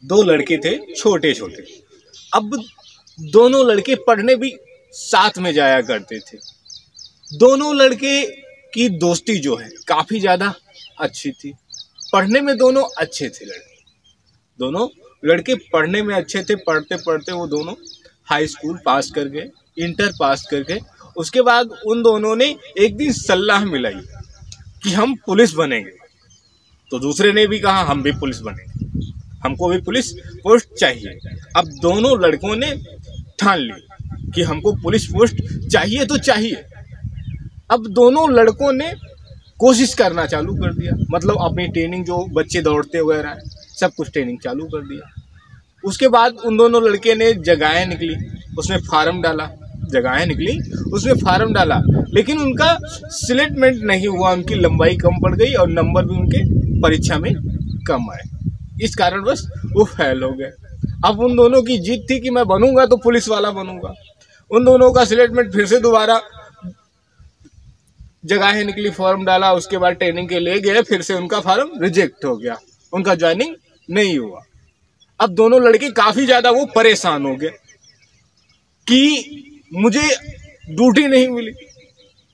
दो लड़के थे छोटे छोटे। अब दोनों लड़के पढ़ने भी साथ में जाया करते थे। दोनों लड़के की दोस्ती जो है काफी ज्यादा अच्छी थी। पढ़ने में दोनों अच्छे थे। दोनों लड़के पढ़ने में अच्छे थे। पढ़ते पढ़ते वो दोनों हाई स्कूल पास कर गए, इंटर पास कर गए। उसके बाद उन दोनों ने एक दिन सलाह मिलाई कि हम पुलिस बनेंगे। तो दूसरे ने भी कहा हम भी पुलिस बनेंगे, हमको भी पुलिस पोस्ट चाहिए। अब दोनों लड़कों ने ठान ली कि हमको पुलिस पोस्ट चाहिए तो चाहिए। अब दोनों लड़कों ने कोशिश करना चालू कर दिया, मतलब अपनी ट्रेनिंग जो बच्चे दौड़ते वगैरह सब कुछ ट्रेनिंग चालू कर दिया। उसके बाद उन दोनों लड़के ने जगहें निकली, उसमें फार्म डाला, जगहें निकली उसमें फार्म डाला, लेकिन उनका सिलेक्टमेंट नहीं हुआ। उनकी लंबाई कम पड़ गई और नंबर भी उनके परीक्षा में कम आए। इस कारणवश वो फेल हो गए। अब उन दोनों की जीत थी कि मैं बनूंगा तो पुलिस वाला बनूंगा। उन दोनों का सिलेक्टमेंट फिर से दोबारा जगहें निकली, फॉर्म डाला, उसके बाद ट्रेनिंग के लिए गए, फिर से उनका फॉर्म रिजेक्ट हो गया, उनका ज्वाइनिंग नहीं हुआ। अब दोनों लड़के काफी ज्यादा वो परेशान हो गए कि मुझे ड्यूटी नहीं मिली,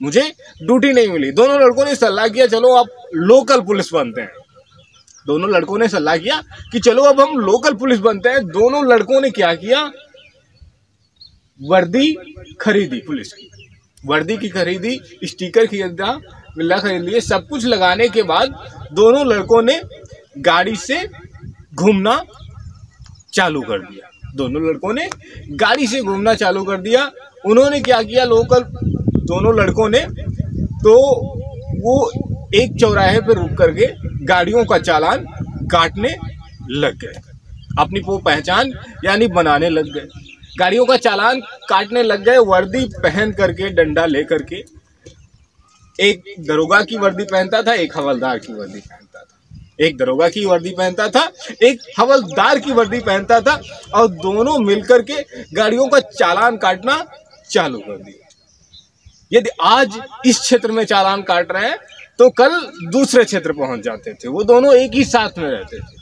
मुझे ड्यूटी नहीं मिली। दोनों लड़कों ने सलाह किया चलो अब लोकल पुलिस बनते हैं। दोनों लड़कों ने सलाह किया कि चलो अब हम लोकल पुलिस बनते हैं। दोनों लड़कों ने क्या किया, वर्दी खरीदी, पुलिस की वर्दी की खरीदी, स्टिकर खरीदा, बिल्ला खरीद लिए। सब कुछ लगाने के बाद दोनों लड़कों ने गाड़ी से घूमना चालू कर दिया। दोनों लड़कों ने गाड़ी से घूमना चालू कर दिया। उन्होंने क्या किया, लोकल दोनों लड़कों ने तो वो एक चौराहे पर रुक करके गाड़ियों का चालान काटने लग गए, अपनी वो पहचान यानी बनाने लग गए। गाड़ियों का चालान काटने लग गए, वर्दी पहन करके, डंडा लेकर के। एक दरोगा की वर्दी पहनता था, एक हवलदार की वर्दी पहनता था। एक दरोगा की वर्दी पहनता था, एक हवलदार की वर्दी पहनता था, और दोनों मिलकर के गाड़ियों का चालान काटना चालू कर दिया। यदि आज इस क्षेत्र में चालान काट रहे हैं तो कल दूसरे क्षेत्र पहुंच जाते थे। वो दोनों एक ही साथ में रहते थे।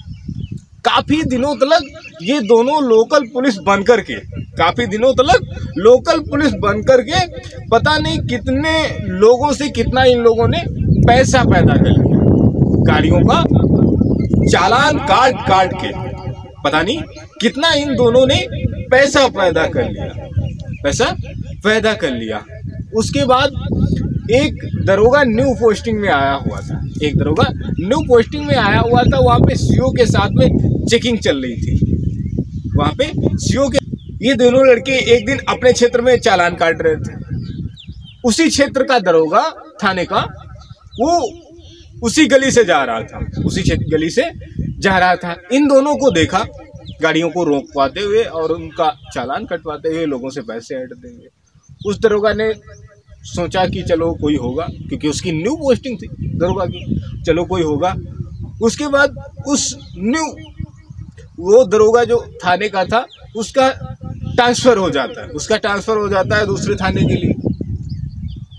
काफी दिनों तक ये दोनों लोकल पुलिस बनकर के, काफी दिनों तक लोकल पुलिस बनकर के पता नहीं कितने लोगों से कितना इन लोगों ने पैसा पैदा कर लिया। गाड़ियों का चालान काट काट के पता नहीं कितना इन दोनों ने पैसा पैदा कर लिया, पैसा पैदा कर लिया। उसके बाद एक दरोगा न्यू पोस्टिंग में आया हुआ था, एक दरोगा न्यू पोस्टिंग में आया हुआ था। वहां पे सीओ के साथ में चेकिंग चल रही थी। वहां पे सीओ के ये दोनों लड़के एक दिन अपने क्षेत्र में चालान काट रहे थे। उसी क्षेत्र का दरोगा थाने का वो उसी गली से जा रहा था, उसी गली से जा रहा था। इन दोनों को देखा गाड़ियों को रोकवाते हुए और उनका चालान कटवाते हुए, लोगों से पैसे हटते हुए। उस दरोगा ने सोचा कि चलो कोई होगा, क्योंकि उसकी न्यू पोस्टिंग थी दरोगा की, चलो कोई होगा। उसके बाद उस वो दरोगा जो थाने का था उसका ट्रांसफर हो जाता है, दूसरे थाने के लिए।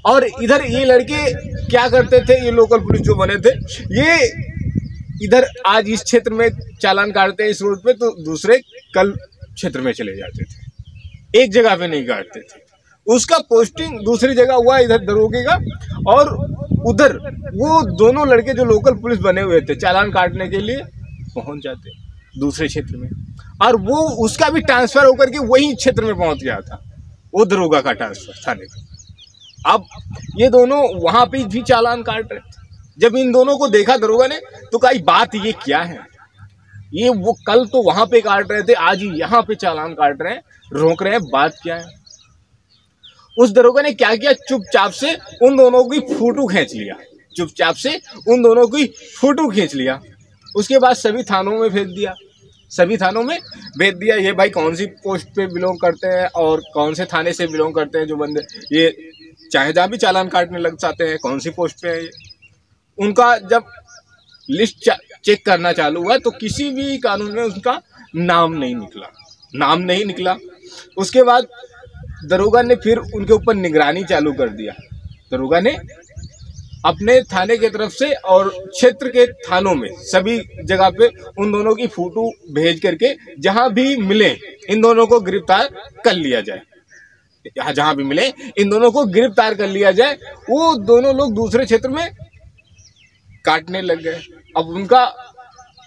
और इधर ये लड़के क्या करते थे, ये लोकल पुलिस जो बने थे, ये इधर आज इस क्षेत्र में चालान काटते हैं इस रोड पे, तो दूसरे कल क्षेत्र में चले जाते थे, एक जगह पे नहीं काटते थे। उसका पोस्टिंग दूसरी जगह हुआ इधर दरोगे का, और उधर वो दोनों लड़के जो लोकल पुलिस बने हुए थे चालान काटने के लिए पहुंच जाते दूसरे क्षेत्र में। और वो उसका भी ट्रांसफर होकर के वही क्षेत्र में पहुंच गया था, वो दरोगा का ट्रांसफर थाने का। अब ये दोनों वहां पे भी चालान काट रहे थे। जब इन दोनों को देखा दरोगा ने तो कहा बात ये क्या है, ये वो कल तो वहां पे काट रहे थे, आज यहाँ पे चालान काट रहे हैं, रोक रहे हैं, बात क्या है। उस दरोगा ने क्या किया, चुपचाप से उन दोनों की फोटो खींच लिया, चुपचाप से उन दोनों की फोटो खींच लिया। उसके बाद सभी थानों में भेज दिया, सभी थानों में भेज दिया। ये भाई कौन सी पोस्ट पे बिलोंग करते हैं और कौन से थाने से बिलोंग करते हैं जो बंदे, ये चाहे जहाँ भी चालान काटने लग जाते हैं, कौन सी पोस्ट पे है ये। उनका जब लिस्ट चेक करना चालू हुआ तो किसी भी कानून में उनका नाम नहीं निकला। उसके बाद दरोगा ने फिर उनके ऊपर निगरानी चालू कर दिया। दरोगा ने अपने थाने की तरफ से और क्षेत्र के थानों में सभी जगह पे उन दोनों की फोटो भेज करके जहां भी मिले इन दोनों को गिरफ्तार कर लिया जाए। जहां भी मिले इन दोनों को गिरफ्तार कर लिया जाए। वो दोनों लोग दूसरे क्षेत्र में काटने लग गए। अब उनका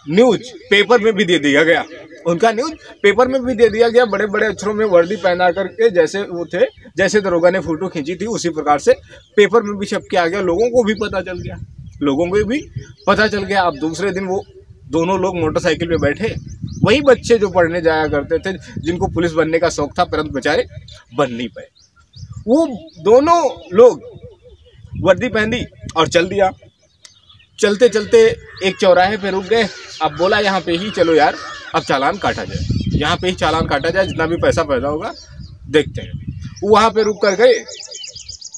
न्यूज पेपर में भी दे दिया गया, उनका न्यूज पेपर में भी दे दिया गया, बड़े बड़े अक्षरों में वर्दी पहना करके जैसे वो थे, जैसे दरोगा ने फोटो खींची थी उसी प्रकार से पेपर में भी छप के आ गया। लोगों को भी पता चल गया, लोगों को भी पता चल गया। अब दूसरे दिन वो दोनों लोग मोटरसाइकिल पे बैठे, वही बच्चे जो पढ़ने जाया करते थे, जिनको पुलिस बनने का शौक था, परंतु बेचारे बन नहीं पाए, वो दोनों लोग वर्दी पहनी और चल दिया। चलते चलते एक चौराहे पे रुक गए। अब बोला यहाँ पे ही चलो यार, अब चालान काटा जाए, यहाँ पे ही चालान काटा जाए, जितना भी पैसा पैदा होगा देखते हैं। वो वहाँ पे रुक कर गए,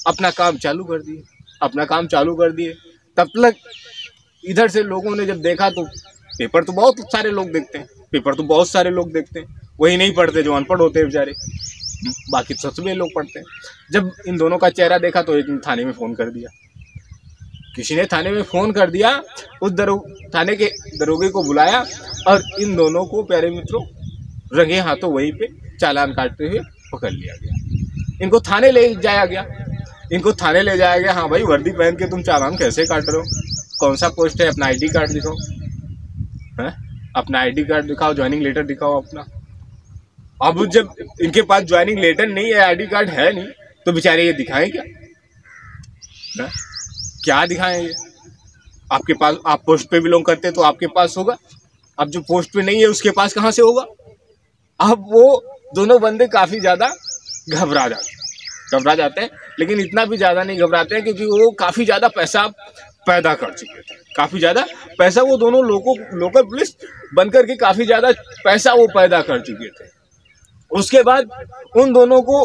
अपना काम चालू कर दिए, अपना काम चालू कर दिए। तब तक इधर से लोगों ने जब देखा तो पेपर तो बहुत सारे लोग देखते हैं, पेपर तो बहुत सारे लोग देखते हैं, वही नहीं पढ़ते जो अनपढ़ होते हैं बेचारे, बाकी तो सभी लोग पढ़ते हैं। जब इन दोनों का चेहरा देखा तो एक ने थाने में फ़ोन कर दिया, किसी ने थाने में फ़ोन कर दिया, उस थाने के दरोगे को बुलाया और इन दोनों को प्यारे मित्रों रंगे हाथों वहीं पे चालान काटते हुए पकड़ लिया गया। इनको थाने ले जाया गया, इनको थाने ले जाया गया। हाँ भाई, वर्दी पहन के तुम चालान कैसे काट रहे हो, कौन सा पोस्ट है, अपना आईडी कार्ड दिखाओ, है अपना आईडी कार्ड दिखाओ, ज्वाइनिंग लेटर दिखाओ अपना। अब जब इनके पास ज्वाइनिंग लेटर नहीं है, आईडी कार्ड है नहीं, तो बेचारे ये दिखाएं क्या, है? क्या दिखाएं ये? आपके पास, आप पोस्ट पे बिलोंग करते तो आपके पास होगा, अब जो पोस्ट पे नहीं है उसके पास कहाँ से होगा। अब वो दोनों बंदे काफ़ी ज़्यादा घबरा जाते हैं, लेकिन इतना भी ज़्यादा नहीं घबराते हैं क्योंकि वो काफ़ी ज़्यादा पैसा पैदा कर चुके थे, काफ़ी ज़्यादा पैसा वो दोनों लोकल पुलिस बनकर के काफ़ी ज़्यादा पैसा वो पैदा कर चुके थे। उसके बाद उन दोनों को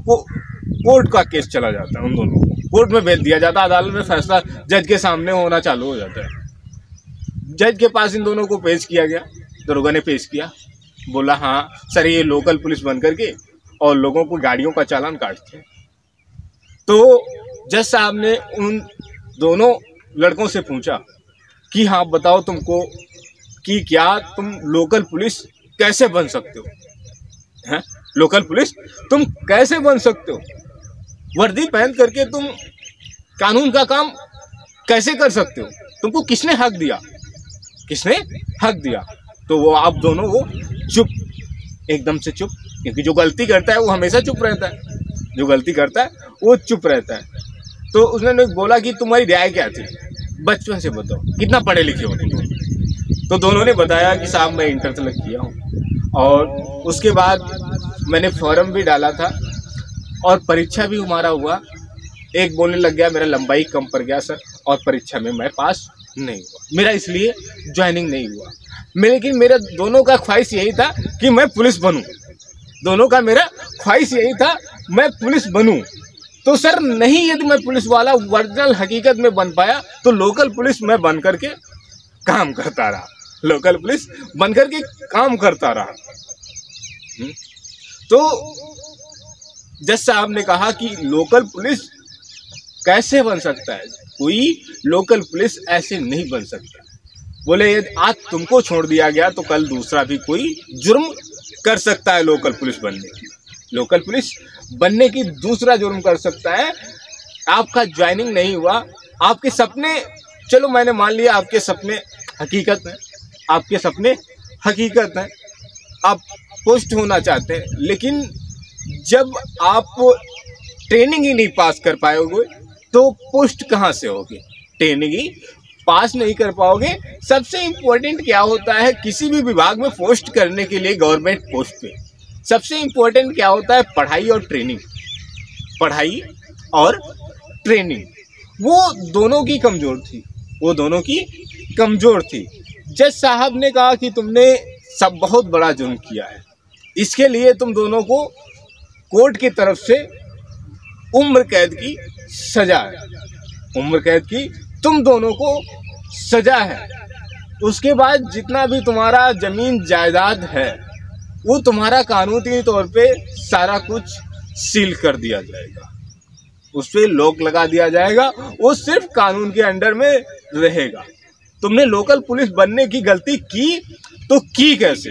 कोर्ट का केस चला जाता है, उन दोनों को कोर्ट में भेज दिया जाता है। अदालत में फैसला जज के सामने होना चालू हो जाता है। जज के पास इन दोनों को पेश किया गया, दरोगा ने पेश किया, बोला हाँ सर ये लोकल पुलिस बन करके और लोगों को गाड़ियों का चालान काटते हैं। तो जज साहब ने उन दोनों लड़कों से पूछा कि हाँ बताओ तुमको कि क्या तुम लोकल पुलिस कैसे बन सकते हो, हैं? लोकल पुलिस तुम कैसे बन सकते हो, वर्दी पहन करके तुम कानून का काम कैसे कर सकते हो, तुमको किसने हक दिया, किसने हक दिया। तो वो आप दोनों वो चुप, एकदम से चुप, क्योंकि जो गलती करता है वो हमेशा चुप रहता है, जो गलती करता है वो चुप रहता है। तो उसने बोला कि तुम्हारी राय क्या थी, बचपन से बताओ, कितना पढ़े लिखे हो तुम। तो दोनों ने बताया कि साहब मैं इंटर तक किया हूँ और उसके बाद मैंने फॉर्म भी डाला था और परीक्षा भी हमारा हुआ। एक बोलने लग गया मेरा लंबाई कम पड़ गया सर और परीक्षा में मैं पास नहीं हुआ, मेरा इसलिए ज्वाइनिंग नहीं हुआ। लेकिन मेरा दोनों का ख्वाहिश यही था कि मैं पुलिस बनूं, दोनों का मेरा ख्वाहिश यही था मैं पुलिस बनूं। तो सर नहीं, यदि मैं पुलिस वाला ओरिजिनल हकीकत में बन पाया तो लोकल पुलिस मैं बन करके काम करता रहा, लोकल पुलिस बन करके काम करता रहा। तो जज साहब ने कहा कि लोकल पुलिस कैसे बन सकता है, कोई लोकल पुलिस ऐसे नहीं बन सकता। बोले यदि आज तुमको छोड़ दिया गया तो कल दूसरा भी कोई जुर्म कर सकता है लोकल पुलिस बनने की, लोकल पुलिस बनने की दूसरा जुर्म कर सकता है। आपका ज्वाइनिंग नहीं हुआ, आपके सपने, चलो मैंने मान लिया आपके सपने हकीकत है, आपके सपने हकीकत है, आप पोस्ट होना चाहते हैं, लेकिन जब आप ट्रेनिंग ही नहीं पास कर पाओगे तो पोस्ट कहाँ से होगी, ट्रेनिंग ही पास नहीं कर पाओगे। सबसे इम्पोर्टेंट क्या होता है किसी भी विभाग में पोस्ट करने के लिए, गवर्नमेंट पोस्ट पे सबसे इम्पोर्टेंट क्या होता है, पढ़ाई और ट्रेनिंग, पढ़ाई और ट्रेनिंग। वो दोनों की कमजोर थी, वो दोनों की कमजोर थी। जज साहब ने कहा कि तुमने सब बहुत बड़ा जुर्म किया है, इसके लिए तुम दोनों को कोर्ट की तरफ से उम्र कैद की सजा है, उम्र कैद की तुम दोनों को सजा है। उसके बाद जितना भी तुम्हारा जमीन जायदाद है वो तुम्हारा कानूनी तौर पे सारा कुछ सील कर दिया जाएगा, उस पर लॉक लगा दिया जाएगा, वो सिर्फ कानून के अंडर में रहेगा। तुमने लोकल पुलिस बनने की गलती की तो की कैसे?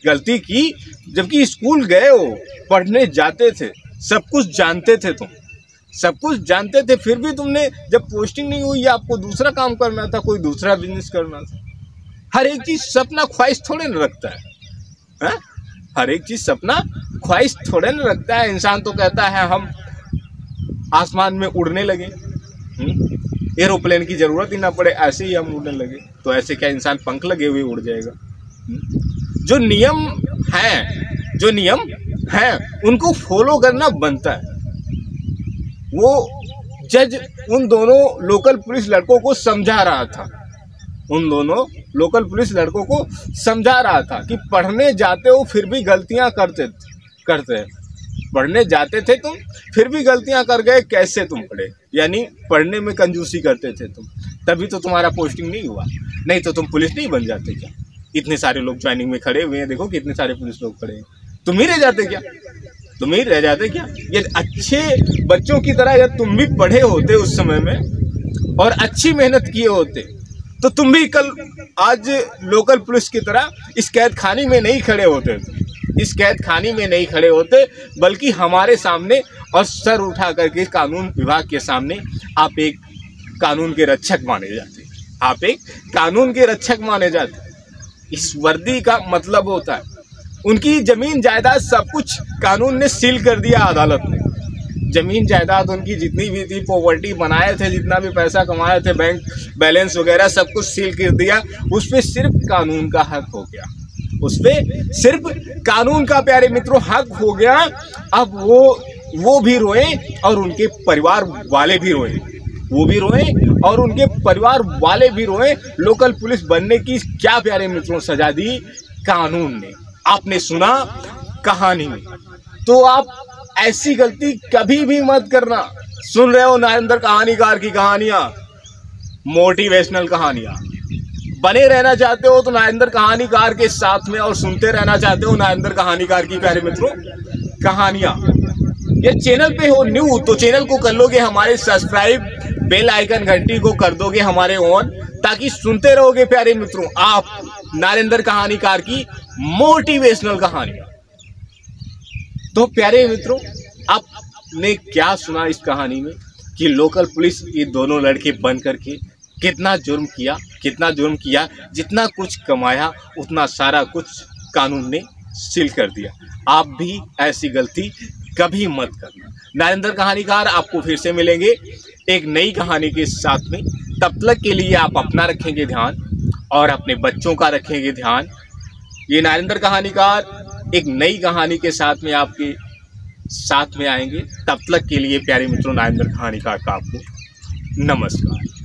गलती की जबकि स्कूल गए हो, पढ़ने जाते थे, सब कुछ जानते थे, तुम सब कुछ जानते थे, फिर भी तुमने जब पोस्टिंग नहीं हुई, आपको दूसरा काम करना था, कोई दूसरा बिजनेस करना था। हर एक चीज सपना ख्वाहिश थोड़े न रखता है, हर एक चीज सपना ख्वाहिश थोड़े न रखता है। इंसान तो कहता है हम आसमान में उड़ने लगे, एरोप्लेन की जरूरत ही ना पड़े, ऐसे ही हम उड़ने लगे। तो ऐसे क्या इंसान पंख लगे हुए उड़ जाएगा? जो नियम है उनको फॉलो करना बनता है। वो जज उन दोनों लोकल पुलिस लड़कों को समझा रहा था, उन दोनों लोकल पुलिस लड़कों को समझा रहा था कि पढ़ने जाते हो फिर भी गलतियां करते पढ़ने जाते थे तुम, फिर भी गलतियां कर गए। कैसे तुम पढ़े? यानी पढ़ने में कंजूसी करते थे तुम, तभी तो तुम्हारा पोस्टिंग नहीं हुआ, नहीं तो तुम पुलिस नहीं बन जाते क्या? इतने सारे लोग ज्वाइनिंग में खड़े हुए हैं, देखो कितने सारे पुलिस लोग खड़े हैं, तुम ही रह जाते क्या? तुम ही रह जाते क्या? ये अच्छे बच्चों की तरह अगर तुम भी पढ़े होते उस समय में और अच्छी मेहनत किए होते तो तुम भी कल आज लोकल पुलिस की तरह इस कैद खाने में नहीं खड़े होते, इस कैद खाने में नहीं खड़े होते, बल्कि हमारे सामने और सर उठा करके कानून विभाग के सामने आप एक कानून के रक्षक माने जाते, आप एक कानून के रक्षक माने जाते। इस वर्दी का मतलब होता है उनकी जमीन जायदाद सब कुछ कानून ने सील कर दिया, अदालत ने जमीन जायदाद उनकी जितनी भी थी, प्रॉपर्टी बनाए थे, जितना भी पैसा कमाए थे, बैंक बैलेंस वगैरह सब कुछ सील कर दिया। उस पर सिर्फ कानून का हक हो गया, उस पर सिर्फ कानून का प्यारे मित्रों हक हो गया। अब वो भी रोए और उनके परिवार वाले भी रोए, वो भी रोए और उनके परिवार वाले भी रोए। लोकल पुलिस बनने की क्या प्यारे मित्रों सजा दी कानून ने, आपने सुना कहानी में। तो आप ऐसी गलती कभी भी मत करना। सुन रहे हो नरेंद्र कहानीकार की कहानियां, मोटिवेशनल कहानियां। बने रहना चाहते हो तो नरेंद्र कहानीकार के साथ में, और सुनते रहना चाहते हो नरेंद्र कहानीकार की प्यारे मित्रों कहानियां। ये चैनल पे हो न्यू तो चैनल को कर लोगे हमारे सब्सक्राइब, बेल आइकन घंटी को कर दोगे हमारे ऑन, ताकि सुनते रहोगे प्यारे मित्रों आप नरेंद्र कहानीकार की मोटिवेशनल कहानियां। तो प्यारे मित्रों आपने क्या सुना इस कहानी में कि लोकल पुलिस ये दोनों लड़के बन करके कितना जुर्म किया, जितना कुछ कमाया उतना सारा कुछ कानून ने सील कर दिया। आप भी ऐसी गलती कभी मत करना। नरेंद्र कहानीकार आपको फिर से मिलेंगे एक नई कहानी के साथ में। तब तक के लिए आप अपना रखेंगे ध्यान और अपने बच्चों का रखेंगे ध्यान। ये नरेंद्र कहानीकार एक नई कहानी के साथ में आपके साथ में आएंगे। तब तक के लिए प्यारे मित्रों नरेंद्र कहानीकार का आपको नमस्कार।